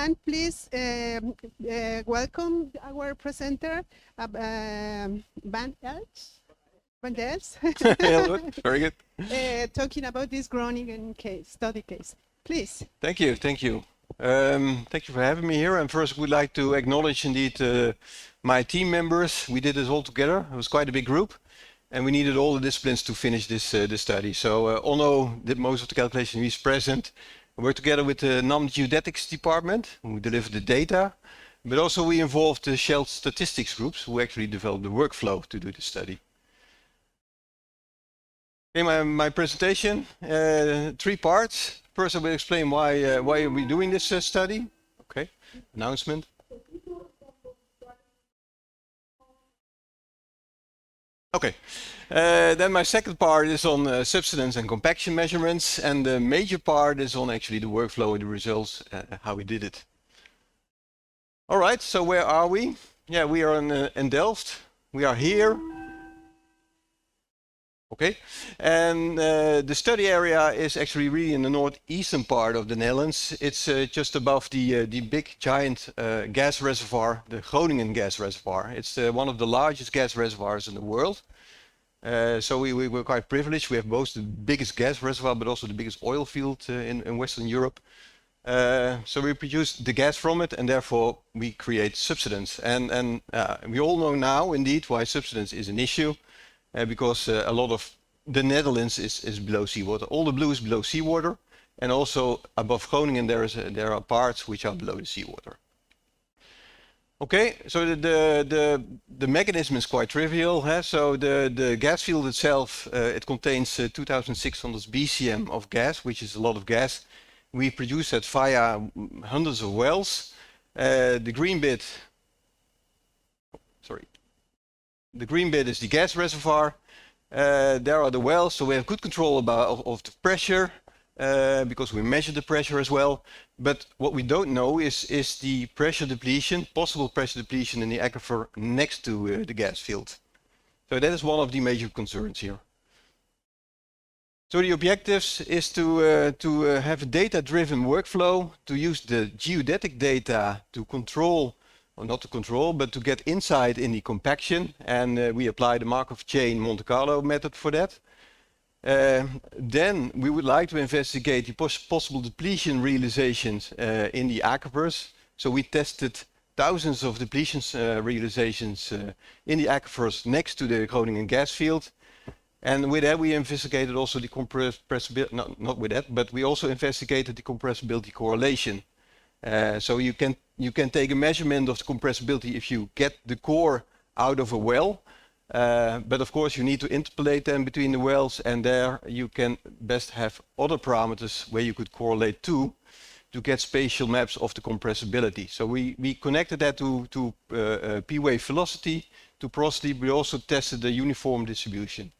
can please welcome our presenter, Van Eijs. Van Eijs. Very good. Talking about this Groningen study case. Please. Thank you. Thank you for having me here. And first, we'd like to acknowledge indeed my team members. We did this all together. It was quite a big group, and we needed all the disciplines to finish this study. So Onno did most of the calculation. He's present. We're together with the non-geodetics department, who delivered the data, but also we involved the Shell statistics groups, who actually developed the workflow to do the study. Okay, my presentation, 3 parts. First, I will explain why are we doing this study. Okay, announcement. Okay, then my second part is on subsidence and compaction measurements, and the major part is on actually the workflow and the results, how we did it. All right, so where are we? Yeah, we are in Delft. We are here. Okay, and the study area is actually really in the northeastern part of the Netherlands. It's just above the big giant gas reservoir, the Groningen gas reservoir. It's one of the largest gas reservoirs in the world. So we were quite privileged. We have both the biggest gas reservoir, but also the biggest oil field in Western Europe. So we produce the gas from it, and therefore we create subsidence. And we all know now, indeed, why subsidence is an issue. Because a lot of the Netherlands is below seawater. All the blue is below seawater, and also above Groningen there are parts which are below the seawater. Okay, so the mechanism is quite trivial. So the gas field itself, it contains 2,600 BCM of gas, which is a lot of gas. We produce that via hundreds of wells. The green bit is the gas reservoir. There are the wells, so we have good control of the pressure because we measure the pressure as well. But what we don't know is the pressure depletion, possible pressure depletion in the aquifer next to the gas field. So that is one of the major concerns here. So the objectives is to have a data-driven workflow, to use the geodetic data to control, or not to control, but to get insight in the compaction, and we apply the Markov chain Monte Carlo method for that. Then we would like to investigate the possible depletion realizations in the aquifers. So we tested thousands of depletion realizations in the aquifers next to the Groningen gas field. And with that we investigated also the compressibility, not with that, but we also investigated the compressibility correlation. So you can take a measurement of the compressibility if you get the core out of a well, but of course you need to interpolate them between the wells, and there you can best have other parameters where you could correlate to get spatial maps of the compressibility. So we connected that to P-wave velocity, to porosity. We also tested the uniform distribution.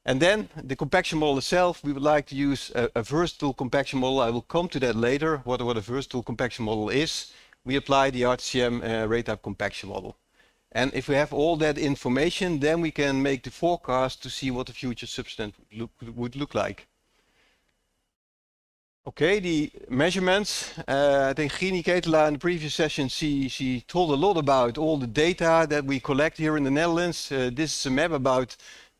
And then the compaction model itself, we would like to use a versatile compaction model. I will come to that later, what a versatile compaction model is. We apply the RTCM rate type compaction model. And if we have all that information, then we can make the forecast to see what the future subsidence would look like. Okay, the measurements. I think Gini Ketelaar in the previous session, she told a lot about all the data that we collect here in the Netherlands. This is a map about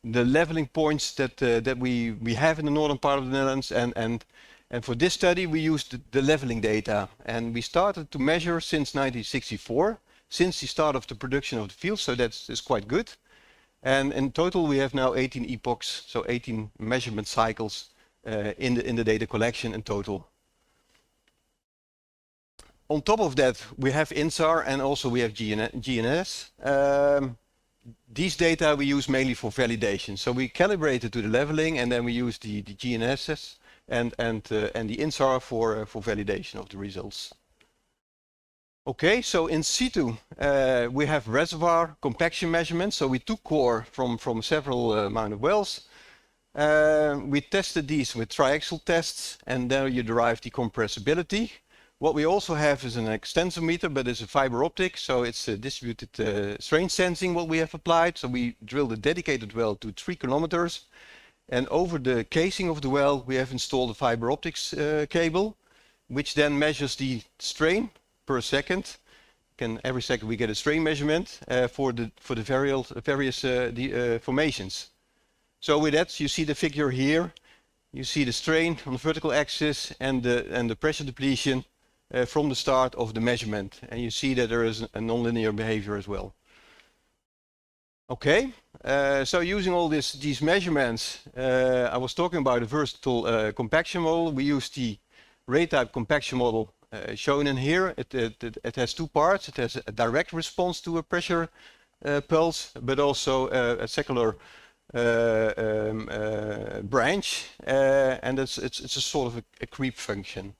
the leveling points that we have in the northern part of the Netherlands, and for this study we used the leveling data, and we started to measure since 1964, since the start of the production of the field, so that's quite good. And in total we have now 18 epochs, so 18 measurement cycles in the data collection in total. On top of that we have INSAR and also we have GNS. These data we use mainly for validation. So we calibrate it to the leveling, and then we use the GNSs and the INSAR for validation of the results. Okay, so in situ we have reservoir compaction measurements. So we took core from several amount of wells. We tested these with triaxial tests, and there you derive the compressibility. What we also have is an extensometer, but it's a fiber optic, so it's a distributed strain sensing what we have applied. So we drilled a dedicated well to 3 kilometers, and over the casing of the well we have installed a fiber optics cable. which then measures the strain per second. Every second we get a strain measurement for the various formations. So with that, you see the figure here. You see the strain on the vertical axis and the pressure depletion from the start of the measurement, and you see that there is a nonlinear behavior as well. Okay, so using all these measurements, I was talking about a versatile compaction model. We use the ray-type compaction model shown in here. It has two parts. It has a direct response to a pressure pulse, but also a secular branch, and it's a sort of a creep function.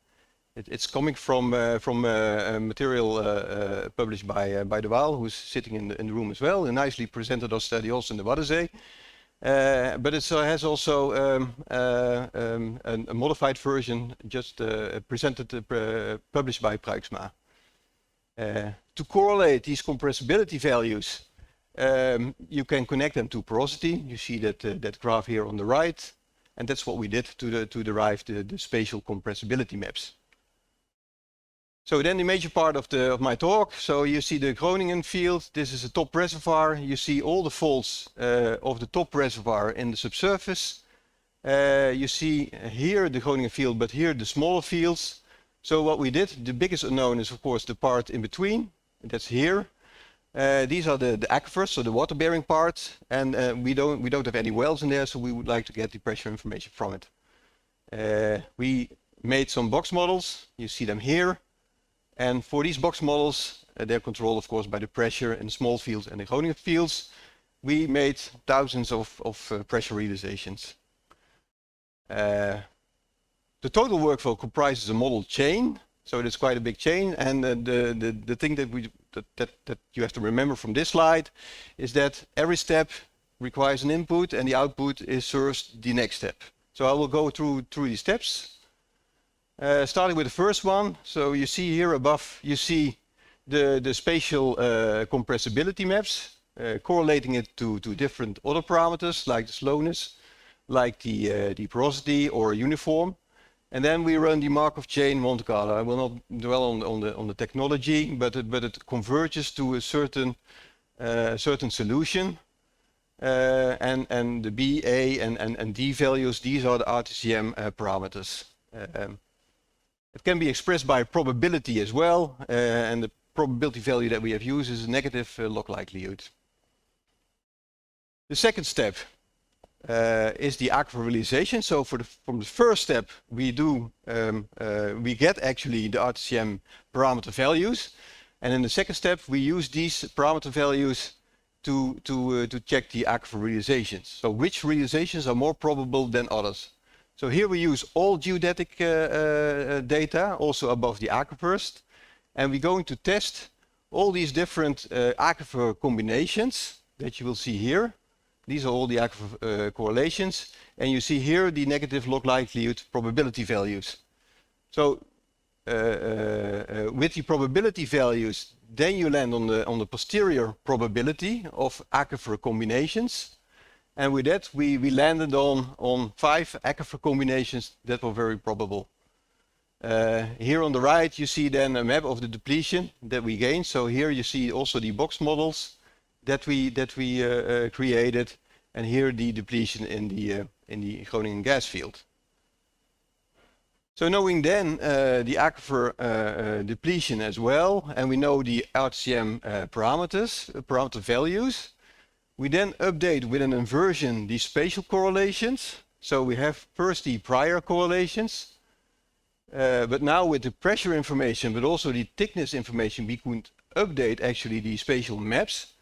It's coming from material published by De Waal, who's sitting in the room as well, and nicely presented our study also in the Waddenzee. But it has also a modified version just published by Pruiksma. To correlate these compressibility values, you can connect them to porosity. You see that graph here on the right, and that's what we did to derive the spatial compressibility maps. So then the major part of my talk. So you see the Groningen field. This is a top reservoir. You see all the faults of the top reservoir in the subsurface. You see here the Groningen field, but here the smaller fields. So what we did, the biggest unknown is of course the part in between. That's here. These are the aquifers, so the water-bearing part, and we don't have any wells in there, so we would like to get the pressure information from it. We made some box models. You see them here. And for these box models, they're controlled, of course, by the pressure in the small fields and the Groningen fields. We made thousands of pressure realizations. The total workflow comprises a model chain, so it's quite a big chain. And the thing that you have to remember from this slide is that every step requires an input, and the output serves the next step. So I will go through these steps. Starting with the first one, so you see here above, you see the spatial compressibility maps, correlating it to different other parameters like the slowness, like the porosity or uniform. And then we run the Markov chain Monte Carlo. I will not dwell on the technology, but it converges to a certain solution. And the B, A, and D values, these are the RTCM parameters. It can be expressed by probability as well, and the probability value that we have used is a negative log likelihood. The second step is the aquifer realization. So from the first step, we get actually the RTCM parameter values, and in the second step, we use these parameter values to check the aquifer realizations. So which realizations are more probable than others? So here we use all geodetic data, also above the aquifers, and we're going to test all these different aquifer combinations that you will see here. These are all the aquifer correlations, and you see here the negative log likelihood probability values. So with the probability values, then you land on the posterior probability of aquifer combinations. And with that, we landed on 5 aquifer combinations that were very probable. Here on the right, you see then a map of the depletion that we gained. So here you see also the box models that we created, and here the depletion in the Groningen gas field. So knowing then the aquifer depletion as well, and we know the RTCM parameter values. We then update with an inversion the spatial correlations. So we have first the prior correlations, but now with the pressure information, but also the thickness information, we could update actually the spatial maps.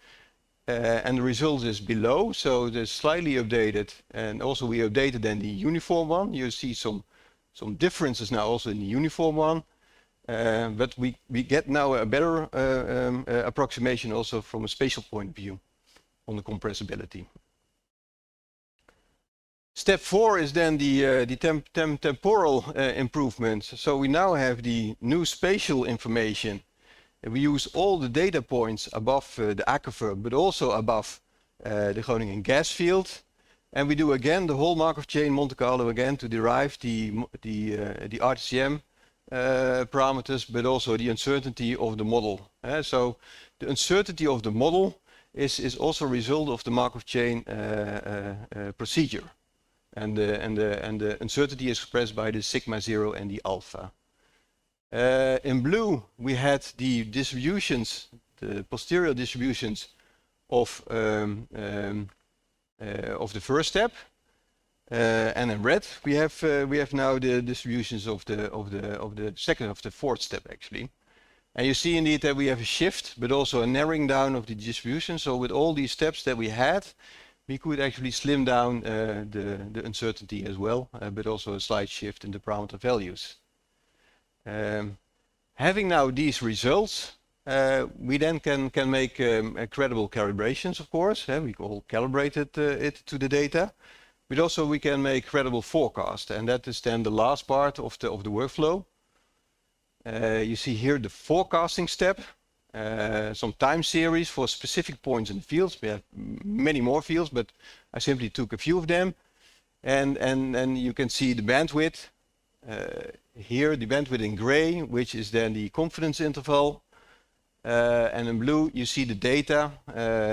And the result is below, so they're slightly updated. And also we updated then the uniform one. You see some differences now also in the uniform one. But we get now a better approximation also from a spatial point of view on the compressibility. Step 4 is then the temporal improvements. So we now have the new spatial information. And we use all the data points above the aquifer, but also above the Groningen gas field. And we do again the whole Markov chain Monte Carlo again to derive the RTCM parameters, but also the uncertainty of the model. So the uncertainty of the model is also a result of the Markov chain procedure. And the uncertainty is expressed by the sigma 0 and the alpha. In blue, we had the distributions, the posterior distributions of the first step, and in red we have now the distributions of the fourth step actually. And you see indeed that we have a shift, but also a narrowing down of the distribution. So with all these steps that we had, we could actually slim down the uncertainty as well, but also a slight shift in the parameter values. Having now these results, we then can make credible calibrations, of course. We all calibrated it to the data, but also we can make credible forecast, and that is then the last part of the workflow. You see here the forecasting step, some time series for specific points in the fields. We have many more fields, but I simply took a few of them, and you can see the bandwidth. Here the bandwidth in gray, which is then the confidence interval, and in blue you see the data,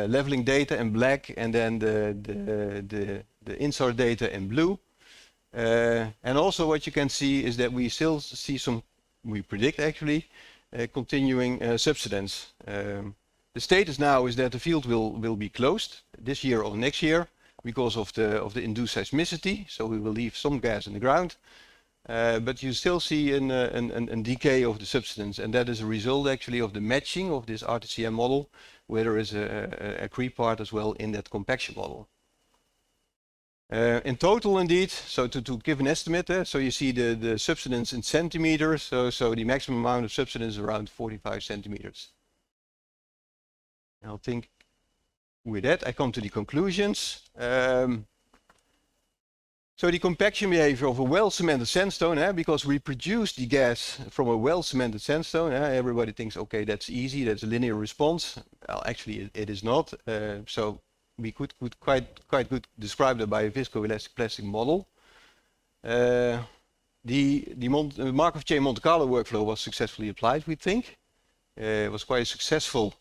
leveling data in black, and then the insert data in blue. And also what you can see is that we still see some, we predict actually, continuing subsidence. The status now is that the field will be closed this year or next year because of the induced seismicity, so we will leave some gas in the ground. But you still see a decay of the subsidence, and that is a result actually of the matching of this RTCM model, where there is a creep part as well in that compaction model. In total indeed, so to give an estimate, so you see the subsidence in centimeters, so the maximum amount of subsidence is around 45 centimeters. I think with that I come to the conclusions. So the compaction behavior of a well-cemented sandstone, because we produce the gas from a well-cemented sandstone, everybody thinks, okay, that's easy, that's a linear response. Well, actually it is not. So we could quite good describe that by a viscoelastic plastic model. The Markov chain Monte Carlo workflow was successfully applied, we think. It was quite a successful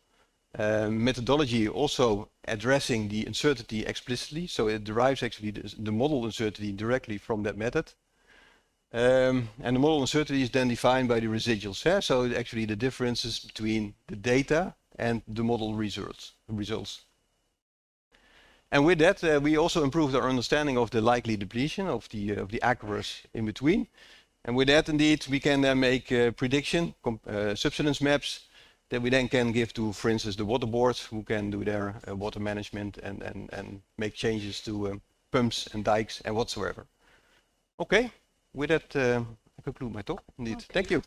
methodology, also addressing the uncertainty explicitly, so it derives actually the model uncertainty directly from that method. And the model uncertainty is then defined by the residuals, so actually the differences between the data and the model results. And with that, we also improved our understanding of the likely depletion of the aquifers in between. And with that, indeed, we can then make prediction subsidence maps that we then can give to, for instance, the water boards, who can do their water management and make changes to pumps and dikes and whatsoever. Okay, with that, I conclude my talk. Indeed, okay. Thank you.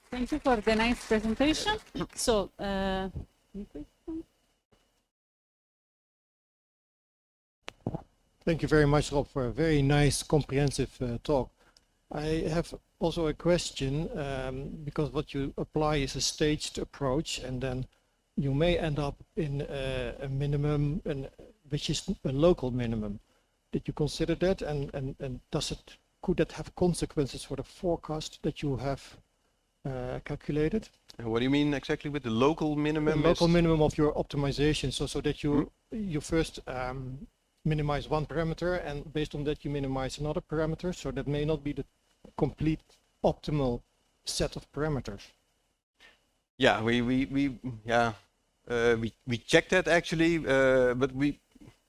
Thank you for the nice presentation. So, thank you very much, Rob, for a very nice, comprehensive talk. I have also a question, because what you apply is a staged approach, and then you may end up in a minimum, which is a local minimum. Did you consider that, and could that have consequences for the forecast that you have calculated? What do you mean exactly with the local minimum? The local minimum of your optimization, so that you first minimize one parameter, and based on that you minimize another parameter, so that may not be the complete optimal set of parameters. Yeah, we checked that actually, but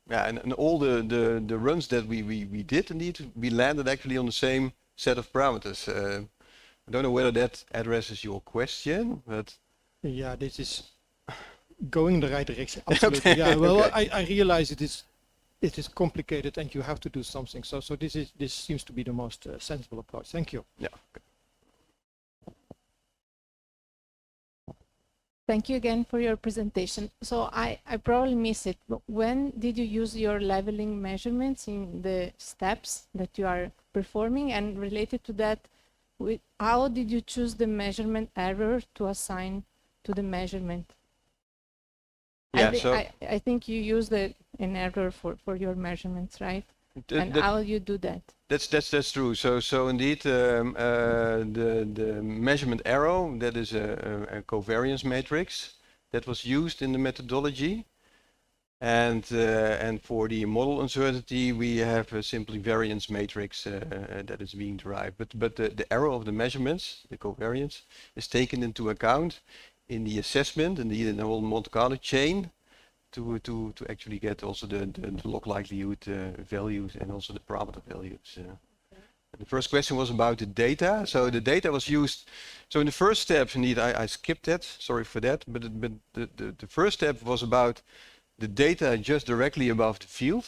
and all the runs that we did indeed, we landed actually on the same set of parameters. I don't know whether that addresses your question, but yeah, this is going in the right direction. Absolutely. Okay. Yeah. Well, okay. I realize it is complicated and you have to do something. So this seems to be the most sensible approach. Thank you. Yeah. Okay. Thank you again for your presentation. So I probably missed it, but when did you use your leveling measurements in the steps that you are performing? And related to that, how did you choose the measurement error to assign to the measurement? Yeah, I think you used an error for your measurements, right? And how you do that? That's true. So indeed, the measurement arrow, that is a covariance matrix that was used in the methodology, and for the model uncertainty we have a simply variance matrix that is being derived. But the arrow of the measurements, the covariance, is taken into account in the assessment and in the whole Monte Carlo chain to actually get also the log likelihood values and also the parameter values. The first question was about the data. So the data was used. So in the first step, indeed, I skipped that. Sorry for that. But the first step was about the data just directly above the field.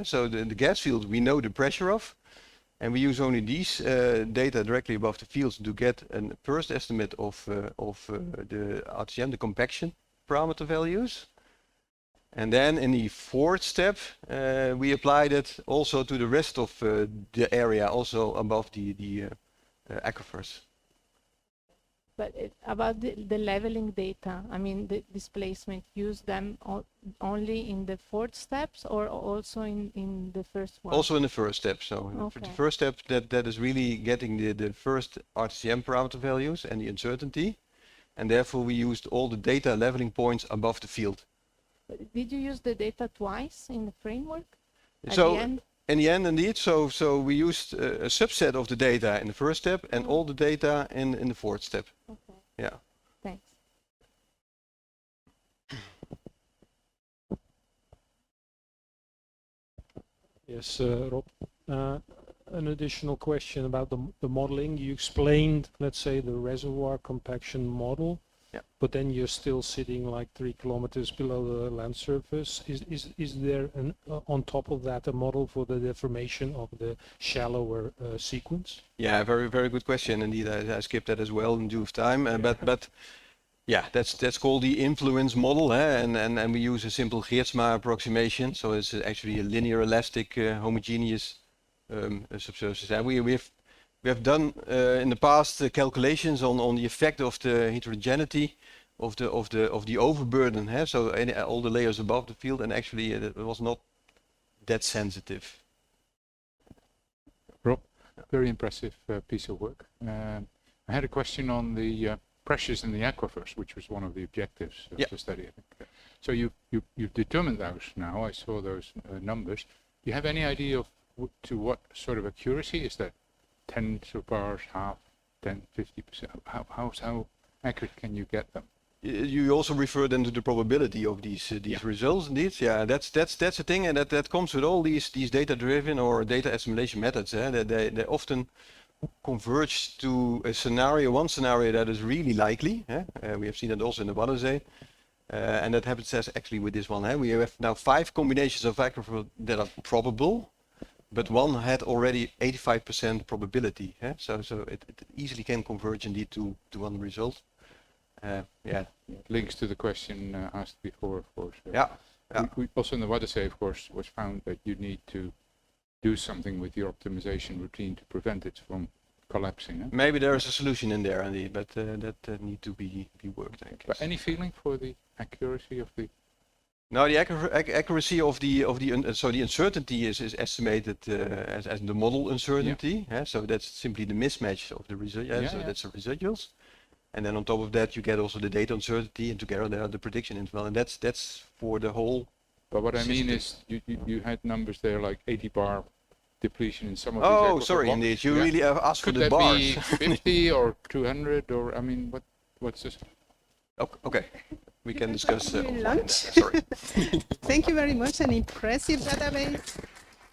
So the gas field we know the pressure of, and we use only these data directly above the fields to get a first estimate of the RTM, the compaction parameter values. And then in the fourth step, we applied it also to the rest of the area, also above the aquifers. But about the leveling data, I mean, the displacement, use them only in the fourth steps or also in the first one? Also in the first step. So Okay. the first step, that is really getting the first RTM parameter values and the uncertainty. And therefore we used all the data leveling points above the field. Did you use the data twice in the framework? At So the end? in the end, indeed, so we used a subset of the data in the first step and all the data in the fourth step. Okay. Yeah. Thanks. Yes, Rob. An additional question about the modeling. You explained, let's say, the reservoir compaction model. Yeah. But then you're still sitting like 3 kilometers below the land surface. Is there on top of that a model for the deformation of the shallower sequence? Yeah, very good question indeed. I skipped that as well in due of time. But yeah, that's called the influence model, and we use a simple Geertsma approximation. So it's actually a linear elastic homogeneous subsurface. And we have done in the past calculations on the effect of the heterogeneity of the overburden. So all the layers above the field, and actually it was not that sensitive. Rob, very impressive piece of work. I had a question on the pressures in the aquifers, which was one of the objectives of the study, I think. So you've determined those now. I saw those numbers. Do you have any idea of to what sort of accuracy is that? 10 bars, half, 10, 50%? How accurate can you get them? You also refer then to the probability of these results, indeed. Yeah, that's the thing, and that comes with all these data-driven or data assimilation methods. They often converge to a scenario, one scenario that is really likely. We have seen that also in the Waddenzee, and that happens actually with this one. We have now 5 combinations of aquifer that are probable. But one had already 85% probability, so it easily can converge indeed to one result. Yeah. Links to the question asked before, of course. Yeah. We also in the Waddenzee, of course, was found that you need to do something with your optimization routine to prevent it from collapsing. Maybe there is a solution in there indeed, but that need to be worked, I guess. But any feeling for the accuracy of the? Now the accuracy of the so the uncertainty is estimated as the model uncertainty. So that's simply the mismatch of the result. So that's the residuals, and then on top of that you get also the data uncertainty, and together there are the prediction interval, and that's for the whole. But what I mean is you had numbers there like 80 bar depletion in some of these. Oh, sorry, indeed. You really asked for the bars. Could that be 50 or 200 or I mean what's this? Okay. We can discuss Lunch. Sorry. Thank you very much. An impressive database.